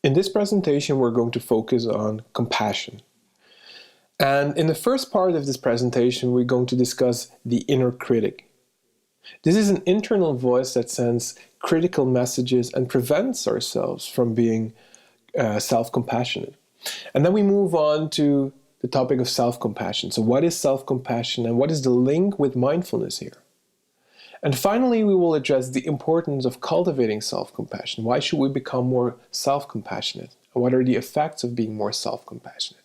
In this presentation, we're going to focus on compassion. And in the first part of this presentation, we're going to discuss the inner critic. This is an internal voice that sends critical messages and prevents ourselves from being self-compassionate. And then we move on to the topic of self-compassion. So what is self-compassion and what is the link with mindfulness here? And finally, we will address the importance of cultivating self-compassion. Why should we become more self-compassionate? And what are the effects of being more self-compassionate?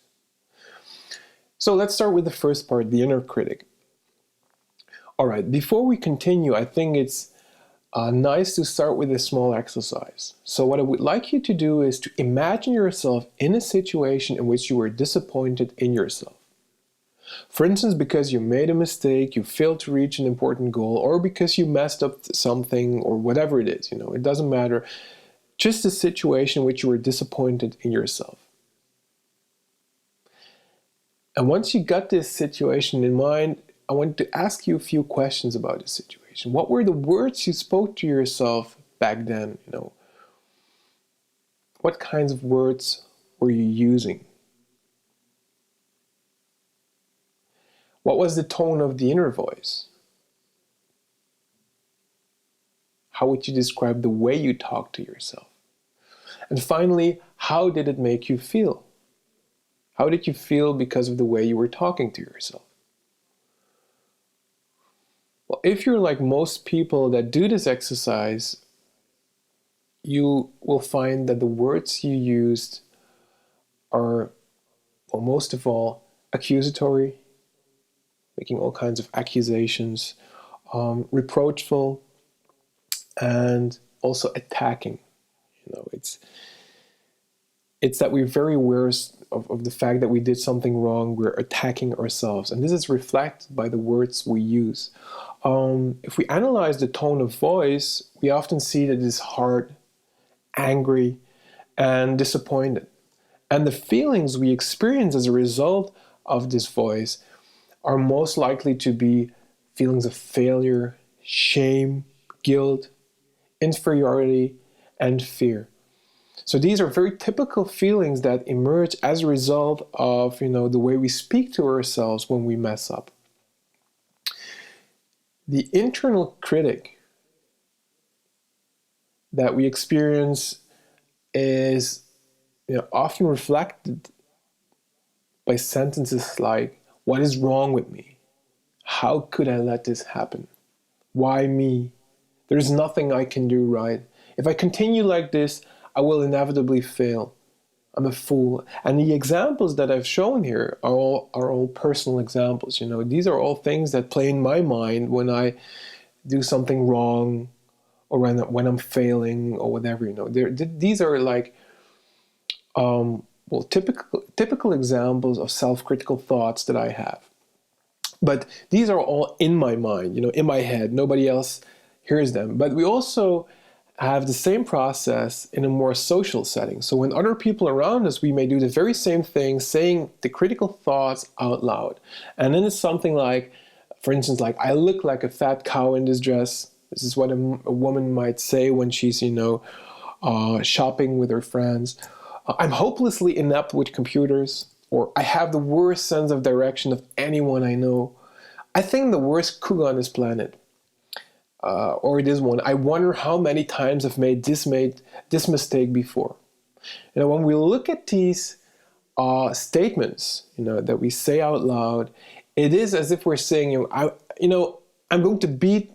So let's start with the first part, the inner critic. All right, before we continue, I think it's nice to start with a small exercise. So what I would like you to do is to imagine yourself in a situation in which you were disappointed in yourself. For instance, because you made a mistake, you failed to reach an important goal, or because you messed up something, or whatever it is, it doesn't matter. Just a situation in which you were disappointed in yourself. And once you got this situation in mind, I want to ask you a few questions about the situation. What were the words you spoke to yourself back then? What kinds of words were you using? What was the tone of the inner voice? How would you describe the way you talk to yourself? And finally, how did it make you feel? How did you feel because of the way you were talking to yourself? Well, if you're like most people that do this exercise, you will find that the words you used are, well, most of all, accusatory, making all kinds of accusations, reproachful, and also attacking. It's that we're very aware of the fact that we did something wrong. We're attacking ourselves, and this is reflected by the words we use. If we analyze the tone of voice, we often see that it is hard, angry, and disappointed. And the feelings we experience as a result of this voice are most likely to be feelings of failure, shame, guilt, inferiority, and fear. So these are very typical feelings that emerge as a result of, the way we speak to ourselves when we mess up. The internal critic that we experience is, often reflected by sentences like, "What is wrong with me? How could I let this happen? Why me? There's nothing I can do right. If I continue like this, I will inevitably fail. I'm a fool." And the examples that I've shown here are all personal examples. These are all things that play in my mind when I do something wrong, or when I'm failing, or whatever. These are like typical examples of self-critical thoughts that I have. But these are all in my mind, in my head. Nobody else hears them. But we also have the same process in a more social setting. So when other people around us, we may do the very same thing, saying the critical thoughts out loud. And then it's something like, for instance, like, "I look like a fat cow in this dress." This is what a woman might say when she's, shopping with her friends. "I'm hopelessly inept with computers," or "I have the worst sense of direction of anyone I know." "I think the worst cook on this planet." Or this one, "I wonder how many times I've made this mistake before." When we look at these statements, that we say out loud, it is as if we're saying, I'm going to beat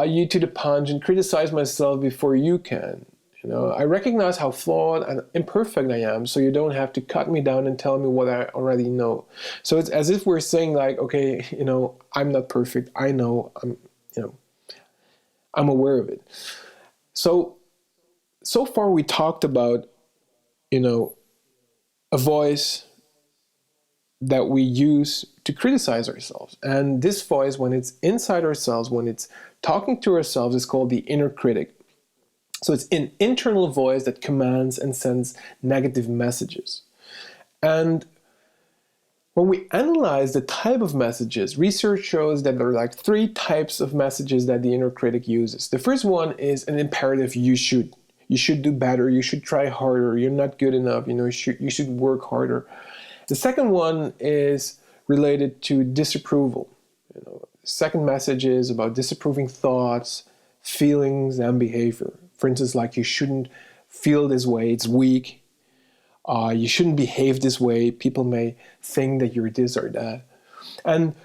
you to the punch and criticize myself before you can. I recognize how flawed and imperfect I am, so you don't have to cut me down and tell me what I already know. So it's as if we're saying, like, okay, I'm not perfect. I know, I'm aware of it. So far we talked about, a voice that we use to criticize ourselves. And this voice, when it's inside ourselves, when it's talking to ourselves, is called the inner critic. So it's an internal voice that commands and sends negative messages. And when we analyze the type of messages, research shows that there are like 3 types of messages that the inner critic uses. The first one is an imperative "you should." you should do better, you should try harder, you're not good enough, you should work harder. The second one is related to disapproval. The second message is about disapproving thoughts, feelings, and behavior. For instance, like you shouldn't feel this way, it's weak. You shouldn't behave this way. People may think that you're this or that. And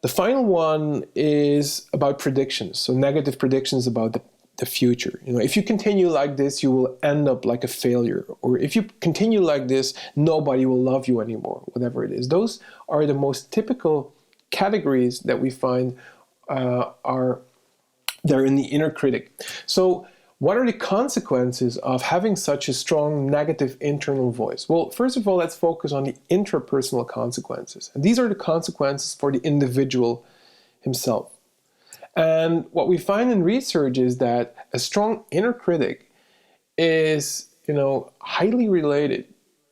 the final one is about predictions. So negative predictions about the future. If you continue like this, you will end up like a failure. Or if you continue like this, nobody will love you anymore, whatever it is. Those are the most typical categories that we find are there in the inner critic. So what are the consequences of having such a strong negative internal voice? Well, first of all, let's focus on the intrapersonal consequences. And these are the consequences for the individual himself. And what we find in research is that a strong inner critic is, highly related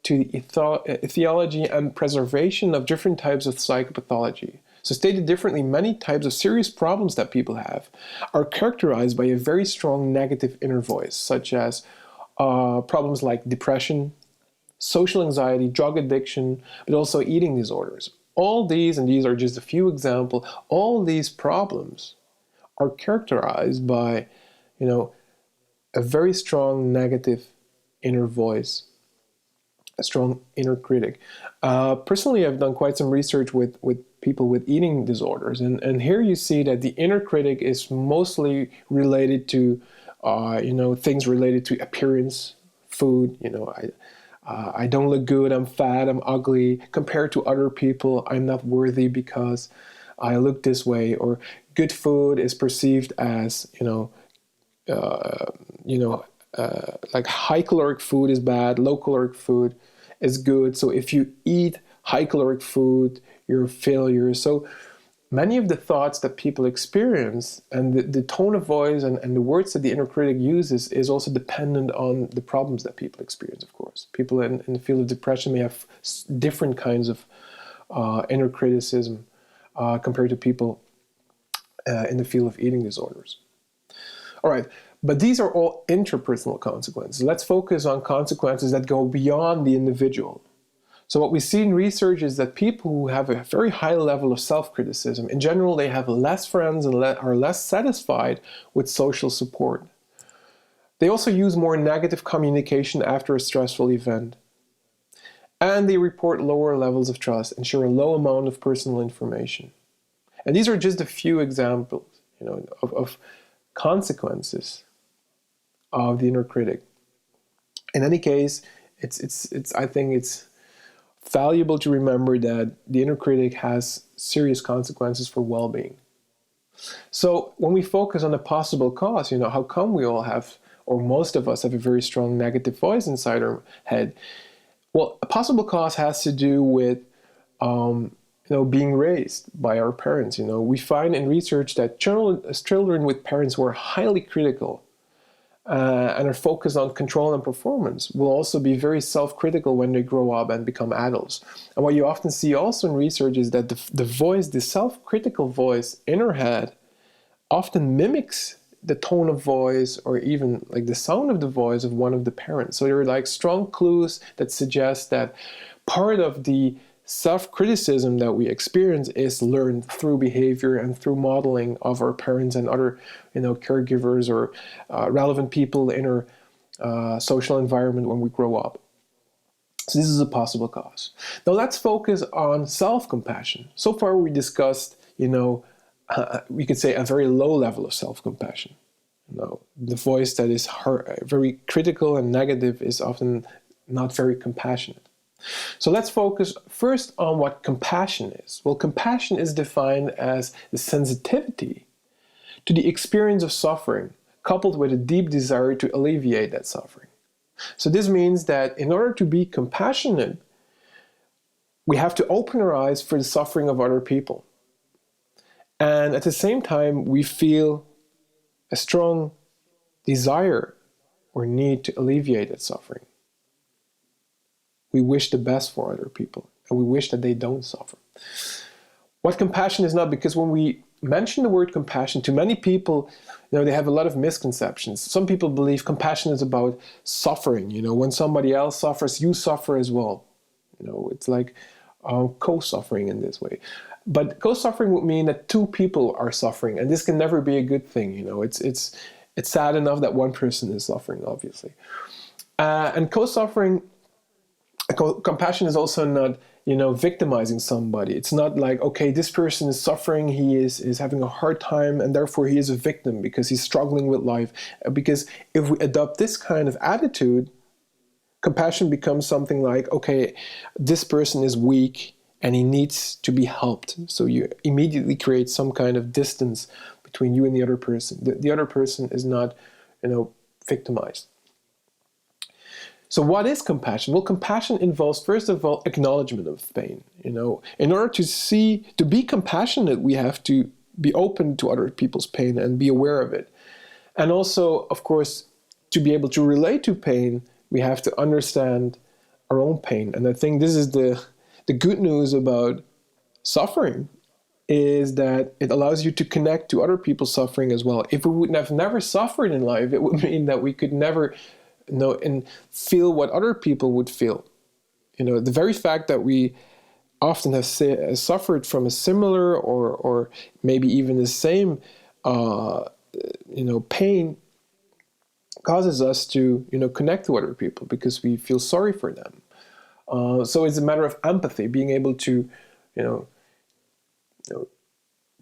to the etiology and preservation of different types of psychopathology. So stated differently, many types of serious problems that people have are characterized by a very strong negative inner voice, such as problems like depression, social anxiety, drug addiction, but also eating disorders. All these, and these are just a few examples, all these problems are characterized by, a very strong negative inner voice, a strong inner critic. Personally, I've done quite some research with people with eating disorders, and here you see that the inner critic is mostly related to, things related to appearance, food. I don't look good, I'm fat, I'm ugly. Compared to other people, I'm not worthy because I look this way. Or good food is perceived as, like high caloric food is bad, low caloric food is good. So if you eat high caloric food, you're a failure. So many of the thoughts that people experience and the tone of voice and the words that the inner critic uses is also dependent on the problems that people experience, of course. People in the field of depression may have different kinds of inner criticism compared to people in the field of eating disorders. All right, but these are all interpersonal consequences. Let's focus on consequences that go beyond the individual. So what we see in research is that people who have a very high level of self-criticism, in general, they have less friends and are less satisfied with social support. They also use more negative communication after a stressful event. And they report lower levels of trust and share a low amount of personal information. And these are just a few examples, of consequences of the inner critic. In any case, I think it's valuable to remember that the inner critic has serious consequences for well-being. So when we focus on the possible cause, how come we all have, or most of us have a very strong negative voice inside our head? Well, a possible cause has to do with, being raised by our parents. We find in research that children with parents who are highly critical and are focused on control and performance will also be very self-critical when they grow up and become adults. And what you often see also in research is that the self-critical voice in our head often mimics the tone of voice or even like the sound of the voice of one of the parents. So there are like strong clues that suggest that part of the self-criticism that we experience is learned through behavior and through modeling of our parents and other, caregivers or relevant people in our social environment when we grow up. So this is a possible cause. Now let's focus on self-compassion. So far we discussed, we could say a very low level of self-compassion. The voice that is very critical and negative is often not very compassionate. So let's focus first on what compassion is. Well, compassion is defined as the sensitivity to the experience of suffering, coupled with a deep desire to alleviate that suffering. So this means that in order to be compassionate, we have to open our eyes for the suffering of other people. And at the same time, we feel a strong desire or need to alleviate that suffering. We wish the best for other people, and we wish that they don't suffer. What compassion is not, because when we mention the word compassion, to many people, they have a lot of misconceptions. Some people believe compassion is about suffering. When somebody else suffers, you suffer as well. It's like co-suffering in this way. But co-suffering would mean that two people are suffering, and this can never be a good thing. It's sad enough that one person is suffering, obviously. And co-suffering, compassion is also not, victimizing somebody. It's not like, okay, this person is suffering, he is having a hard time, and therefore he is a victim because he's struggling with life. Because if we adopt this kind of attitude, compassion becomes something like, okay, this person is weak and he needs to be helped. So you immediately create some kind of distance between you and the other person. The other person is not, victimized. So what is compassion? Well, compassion involves, first of all, acknowledgement of pain. In order to be compassionate, we have to be open to other people's pain and be aware of it. And also, of course, to be able to relate to pain, we have to understand our own pain. And I think this is the good news about suffering, is that it allows you to connect to other people's suffering as well. If we would have never suffered in life, it would mean that we could never know and feel what other people would feel. The very fact that we often have suffered from a similar or maybe even the same pain causes us to connect to other people because we feel sorry for them. So it's a matter of empathy, being able to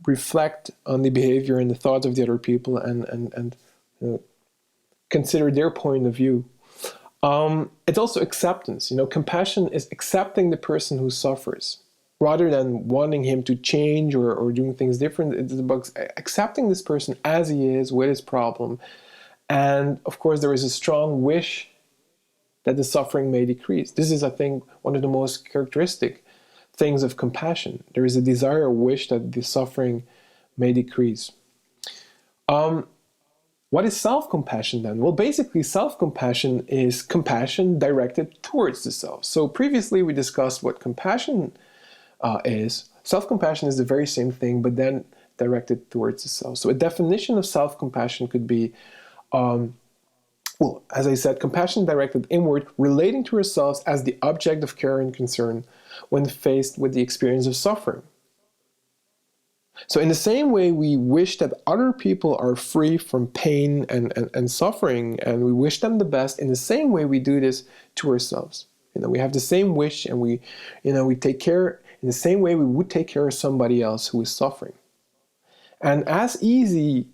reflect on the behavior and the thoughts of the other people and consider their point of view. It's also acceptance. Compassion is accepting the person who suffers rather than wanting him to change or doing things different. It's about accepting this person as he is with his problem. And of course, there is a strong wish that the suffering may decrease. This is, I think, one of the most characteristic things of compassion. There is a desire, a wish that the suffering may decrease. What is self-compassion then? Well, basically, self-compassion is compassion directed towards the self. So previously, we discussed what compassion is. Self-compassion is the very same thing, but then directed towards the self. So a definition of self-compassion could be, as I said, compassion directed inward, relating to ourselves as the object of care and concern when faced with the experience of suffering. So in the same way we wish that other people are free from pain and suffering, and we wish them the best, in the same way we do this to ourselves. We have the same wish, and we take care in the same way we would take care of somebody else who is suffering. And as easy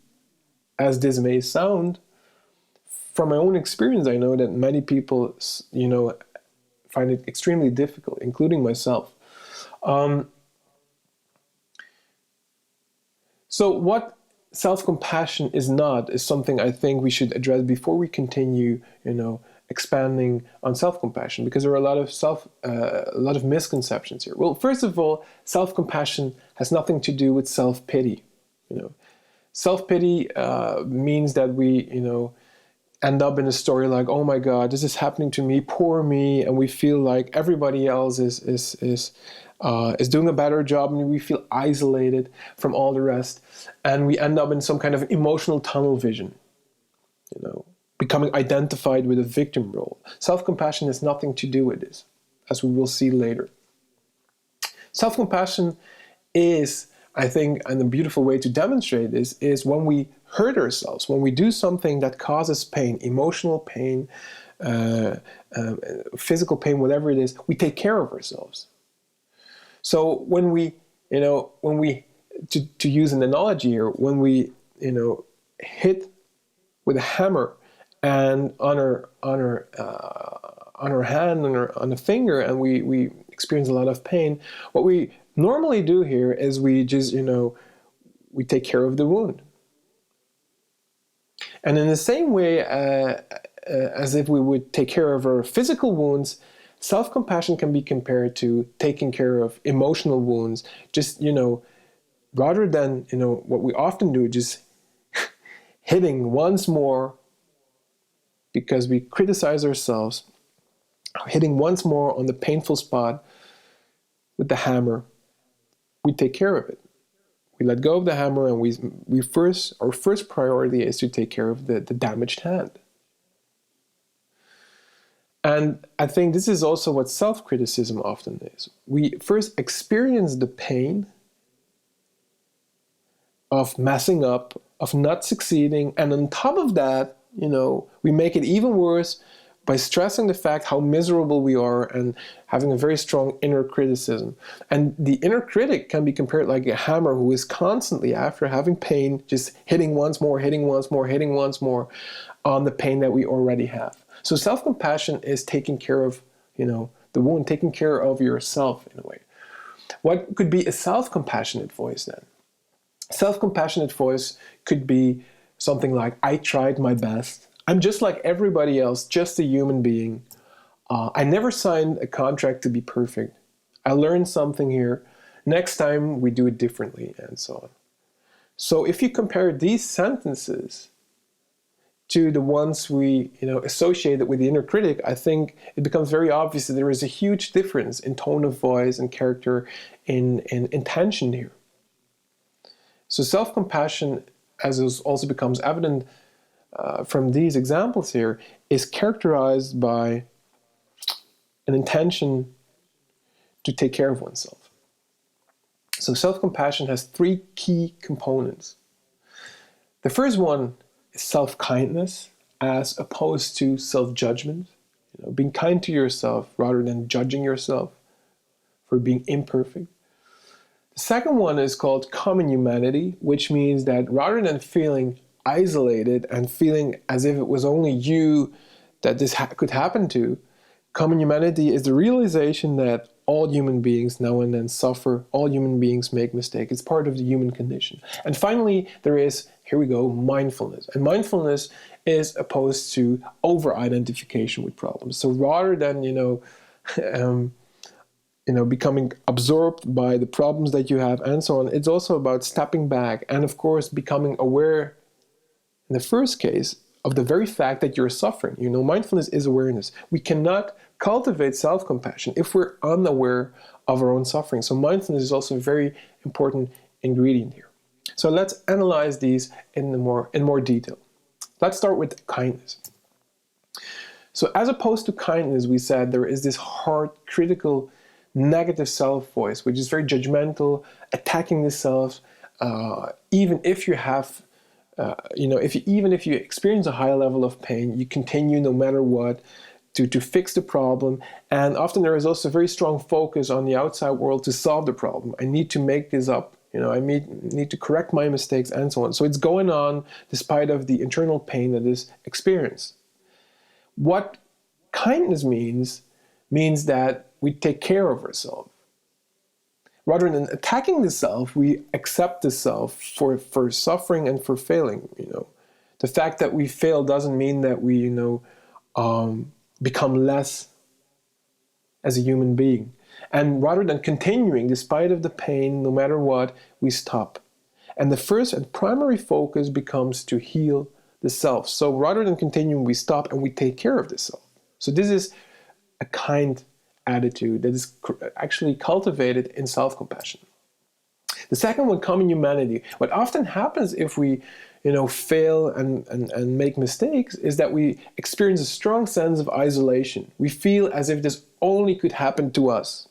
as this may sound, from my own experience, I know that many people, find it extremely difficult, including myself. So what self-compassion is not is something I think we should address before we continue, expanding on self-compassion, because there are a lot of misconceptions here. Well, first of all, self-compassion has nothing to do with self-pity. Self-pity means that we, end up in a story like, oh my God, this is happening to me, poor me, and we feel like everybody else is doing a better job, and we feel isolated from all the rest, and we end up in some kind of emotional tunnel vision, becoming identified with a victim role. Self-compassion has nothing to do with this, as we will see later. Self-compassion is, I think, and a beautiful way to demonstrate this is when we hurt ourselves, when we do something that causes pain, emotional pain, physical pain, whatever it is, we take care of ourselves. So when we, to use an analogy here, when we, hit with a hammer and on our hand, on a finger, and we experience a lot of pain, what we normally do here is we just, we take care of the wound. And in the same way, as if we would take care of our physical wounds, self-compassion can be compared to taking care of emotional wounds. Just, rather than, what we often do, just hitting once more because we criticize ourselves, hitting once more on the painful spot with the hammer, we take care of it. We let go of the hammer, and our first priority is to take care of the damaged hand. And I think this is also what self-criticism often is. We first experience the pain of messing up, of not succeeding, and on top of that, we make it even worse by stressing the fact how miserable we are and having a very strong inner criticism. And the inner critic can be compared like a hammer who is constantly, after having pain, just hitting once more, hitting once more, hitting once more on the pain that we already have. So self-compassion is taking care of, the wound, taking care of yourself in a way. What could be a self-compassionate voice then? Self-compassionate voice could be something like, I tried my best. I'm just like everybody else, just a human being. I never signed a contract to be perfect. I learned something here. Next time we do it differently, and so on. So if you compare these sentences to the ones we associated with the inner critic, I think it becomes very obvious that there is a huge difference in tone of voice and character, in intention here. So self-compassion, as it also becomes evident from these examples here, is characterized by an intention to take care of oneself. So self-compassion has three key components. The first one is self-kindness as opposed to self-judgment. Being kind to yourself rather than judging yourself for being imperfect. The second one is called common humanity, which means that rather than feeling isolated and feeling as if it was only you that this could happen to, common humanity is the realization that all human beings now and then suffer, all human beings make mistakes. It's part of the human condition. And finally, there is, here we go, mindfulness. And mindfulness is opposed to over-identification with problems. So rather than, becoming absorbed by the problems that you have and so on, it's also about stepping back and, of course, becoming aware, in the first case, of the very fact that you're suffering. Mindfulness is awareness. We cannot cultivate self-compassion if we're unaware of our own suffering. So mindfulness is also a very important ingredient here. So let's analyze these in more detail. Let's start with kindness. So as opposed to kindness, we said there is this hard, critical, negative self-voice, which is very judgmental, attacking the self, even if you have even if you experience a high level of pain, you continue no matter what to fix the problem. And often there is also a very strong focus on the outside world to solve the problem. I need to make this up. I need to correct my mistakes and so on. So it's going on despite of the internal pain that is experienced. What kindness means that we take care of ourselves. Rather than attacking the self, we accept the self for suffering and for failing. The fact that we fail doesn't mean that we, become less as a human being. And rather than continuing, despite of the pain, no matter what, we stop. And the first and primary focus becomes to heal the self. So rather than continuing, we stop and we take care of the self. So this is a kind attitude that is actually cultivated in self-compassion. The second one, common humanity. What often happens if we fail and make mistakes is that we experience a strong sense of isolation. We feel as if this only could happen to us.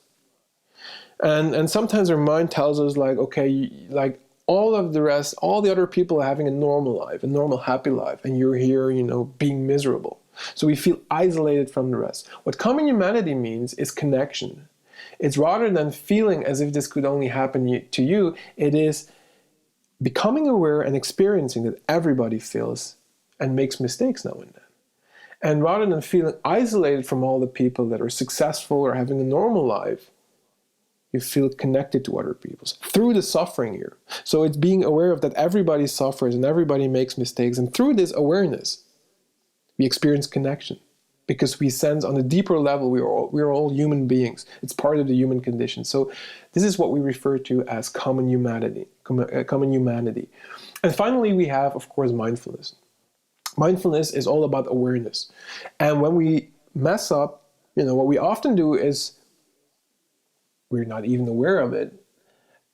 And sometimes our mind tells us all of the rest, all the other people are having a normal life, a normal happy life, and you're here, being miserable. So we feel isolated from the rest. What common humanity means is connection. It's rather than feeling as if this could only happen to you, it is becoming aware and experiencing that everybody feels and makes mistakes now and then. And rather than feeling isolated from all the people that are successful or having a normal life, you feel connected to other people through the suffering here. So it's being aware of that everybody suffers and everybody makes mistakes. And through this awareness, we experience connection because we sense on a deeper level we are all human beings. It's part of the human condition. So this is what we refer to as common humanity. And finally, we have, of course, mindfulness. Mindfulness is all about awareness. And when we mess up, what we often do is we're not even aware of it.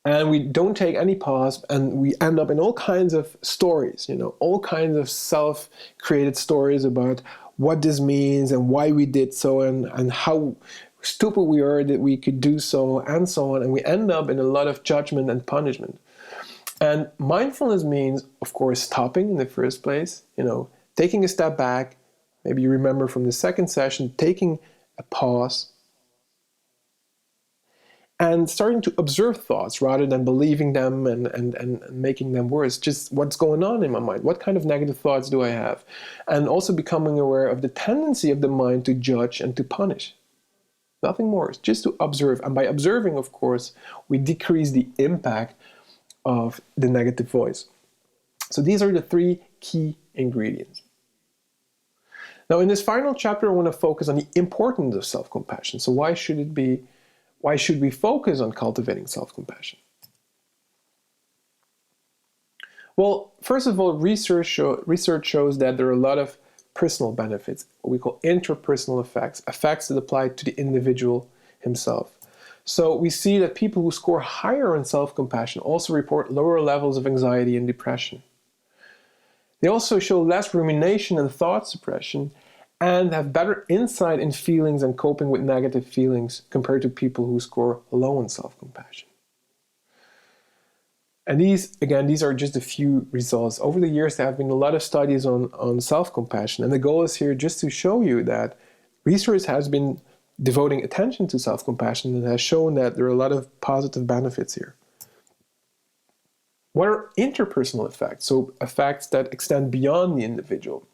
And we don't take any pause, and we end up in all kinds of stories, all kinds of self-created stories about what this means and why we did so, and how stupid we are that we could do so, and so on. And we end up in a lot of judgment and punishment. And mindfulness means, of course, stopping in the first place, taking a step back. Maybe you remember from the second session, taking a pause and starting to observe thoughts rather than believing them and making them worse. Just what's going on in my mind? What kind of negative thoughts do I have? And also becoming aware of the tendency of the mind to judge and to punish. Nothing more, it's just to observe. And by observing, of course, we decrease the impact of the negative voice. So these are the 3 key ingredients. Now, in this final chapter, I want to focus on the importance of self-compassion. So why should we focus on cultivating self-compassion? Well, first of all, research shows that there are a lot of personal benefits, what we call interpersonal effects that apply to the individual himself. So we see that people who score higher on self-compassion also report lower levels of anxiety and depression. They also show less rumination and thought suppression, and have better insight in feelings and coping with negative feelings compared to people who score low on self-compassion. And these are just a few results. Over the years, there have been a lot of studies on self-compassion, and the goal is here just to show you that research has been devoting attention to self-compassion and has shown that there are a lot of positive benefits here. What are interpersonal effects? So effects that extend beyond the individual.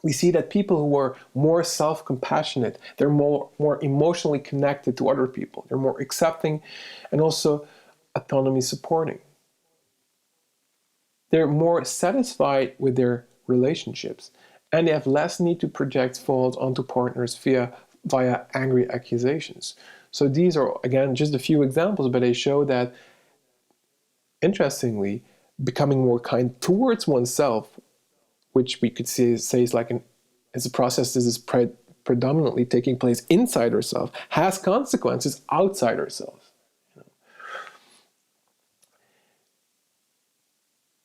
We see that people who are more self-compassionate, they're more emotionally connected to other people. They're more accepting and also autonomy supporting. They're more satisfied with their relationships, and they have less need to project fault onto partners via angry accusations. So these are, again, just a few examples, but they show that, interestingly, becoming more kind towards oneself, which we could say is a process that is predominantly taking place inside ourselves, has consequences outside ourselves.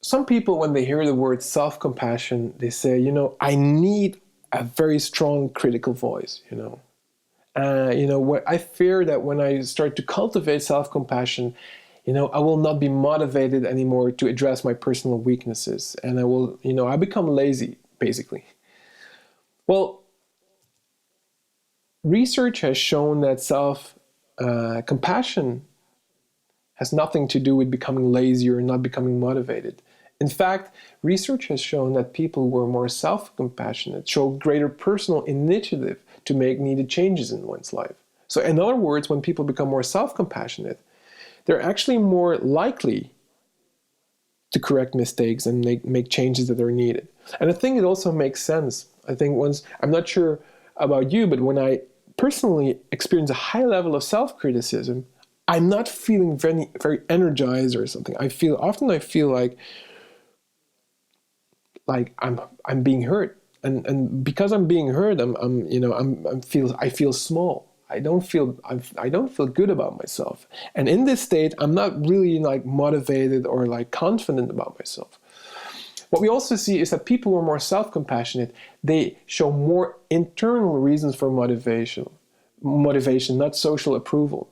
Some people, when they hear the word self-compassion, they say, I need a very strong critical voice, I fear that when I start to cultivate self-compassion, I will not be motivated anymore to address my personal weaknesses, and I become lazy, basically. Well, research has shown that self-compassion has nothing to do with becoming lazy or not becoming motivated. In fact, research has shown that people who are more self-compassionate show greater personal initiative to make needed changes in one's life. So in other words, when people become more self-compassionate, they're actually more likely to correct mistakes and make changes that are needed. And I think it also makes sense. I think I'm not sure about you, but when I personally experience a high level of self-criticism, I'm not feeling very, very energized or something. I feel like I'm being hurt, and because I'm being hurt, I feel small. I don't feel good about myself. And in this state, I'm not really motivated or confident about myself. What we also see is that people who are more self-compassionate, they show more internal reasons for motivation, not social approval.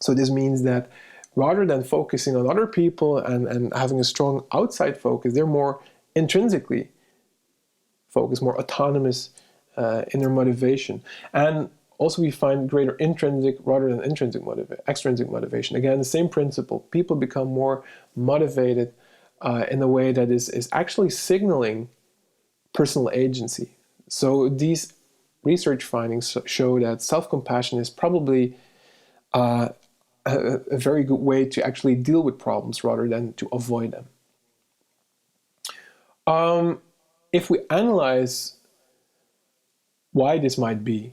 So this means that rather than focusing on other people and having a strong outside focus, they're more intrinsically focused, more autonomous in their motivation. And also, we find greater intrinsic rather than extrinsic motivation. Again, the same principle. People become more motivated in a way that is actually signaling personal agency. So these research findings show that self-compassion is probably a very good way to actually deal with problems rather than to avoid them. If we analyze why this might be,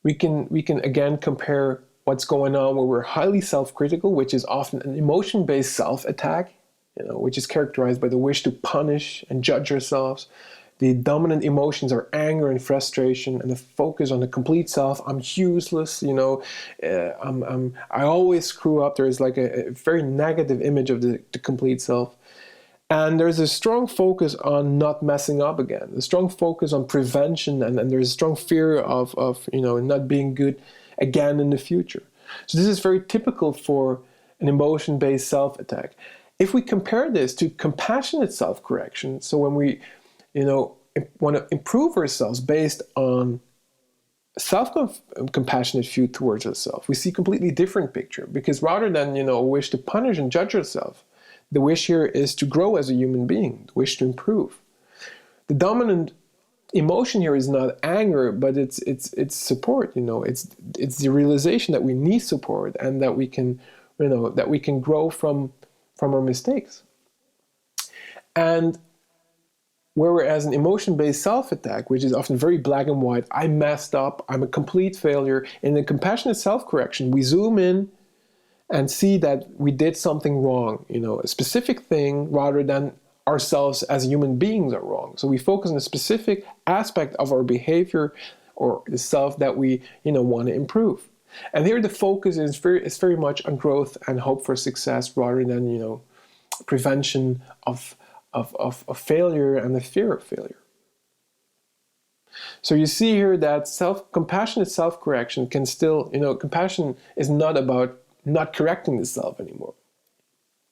we can again compare what's going on where we're highly self-critical, which is often an emotion-based self-attack, which is characterized by the wish to punish and judge ourselves. The dominant emotions are anger and frustration, and the focus on the complete self. I'm useless, I always screw up. There's like a very negative image of the complete self. And there's a strong focus on not messing up again, a strong focus on prevention, and there's a strong fear of not being good again in the future. So this is very typical for an emotion-based self-attack. If we compare this to compassionate self-correction, so when we want to improve ourselves based on self-compassionate view towards ourselves, we see a completely different picture, because rather than a wish to punish and judge ourselves, the wish here is to grow as a human being, the wish to improve. The dominant emotion here is not anger, but it's support. It's the realization that we need support, and that we can grow from our mistakes. And whereas an emotion-based self-attack, which is often very black and white, I messed up, I'm a complete failure. In the compassionate self-correction, we zoom in and see that we did something wrong, a specific thing, rather than ourselves as human beings are wrong. So we focus on a specific aspect of our behavior or the self that we want to improve. And here the focus is very much on growth and hope for success, rather than prevention of failure and the fear of failure. So you see here that compassionate self-correction can still, compassion is not about not correcting the self anymore.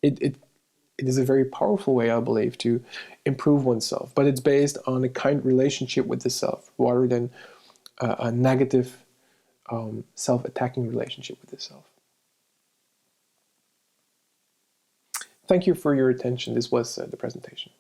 It is a very powerful way, I believe, to improve oneself, but it's based on a kind relationship with the self, rather than a negative self-attacking relationship with the self. Thank you for your attention. This was the presentation.